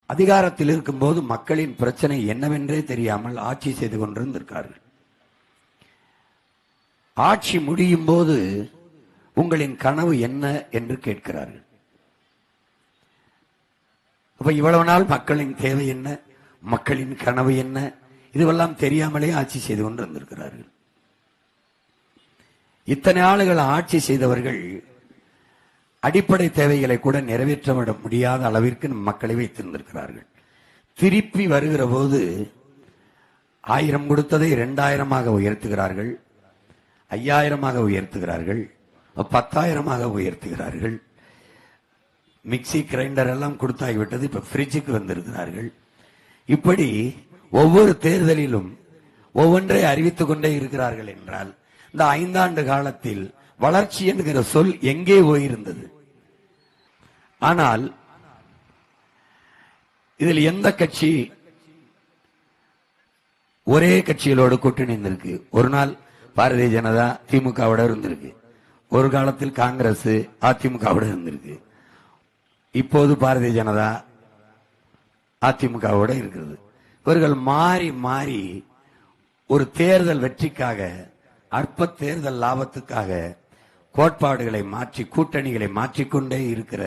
அதிகாரத்தில் இருக்கும்போது மக்களின் பிரச்சனை என்னவென்றே தெரியாமல் ஆட்சி செய்து கொண்டிருந்திருக்கார்கள். ஆட்சி முடியும் போது உங்களின் கனவு என்ன என்று கேட்கிறார்கள். அப்ப இவ்வளவு நாள் மக்களின் தேவை என்ன, மக்களின் கனவு என்ன, இதுவெல்லாம் தெரியாமலே ஆட்சி செய்து கொண்டு வந்திருக்கிறார்கள். இத்தனை ஆளுகள் ஆட்சி செய்தவர்கள் அடிப்படை தேவைகளை கூட நிறைவேற்ற முடியாத அளவிற்கு மக்களை வைத்திருந்திருக்கிறார்கள். திருப்பி வருகிற போது 1000 கொடுத்ததை 2000 உயர்த்துகிறார்கள், 5000 உயர்த்துகிறார்கள், 10,000 உயர்த்துகிறார்கள். மிக்சி கிரைண்டர் எல்லாம் கொடுத்தாகிவிட்டது, இப்ப பிரிட்ஜுக்கு வந்திருக்கிறார்கள். இப்படி ஒவ்வொரு தேர்தலிலும் ஒவ்வொன்றை அறிவித்துக் கொண்டே இருக்கிறார்கள் என்றால் இந்த 5 ஆண்டு காலத்தில் வளர்ச்சி என்கிற சொல் எங்கே போயிருந்தது? ஆனால் இதில் எந்த கட்சி ஒரே கட்சிகளோடு கூட்டணி இருந்திருக்கு? ஒரு நாள் பாரதிய ஜனதா திமுகவோட இருந்திருக்கு, ஒரு காலத்தில் காங்கிரஸ் அதிமுகவோட இருந்திருக்கு, இப்போது பாரதிய ஜனதா அதிமுகவோட இருக்கிறது. இவர்கள் மாறி மாறி ஒரு தேர்தல் வெற்றிக்காக, அற்ப தேர்தல் லாபத்துக்காக கோட்பாடுகளை மாற்றி கூட்டணிகளை மாற்றிக்கொண்டே இருக்கிற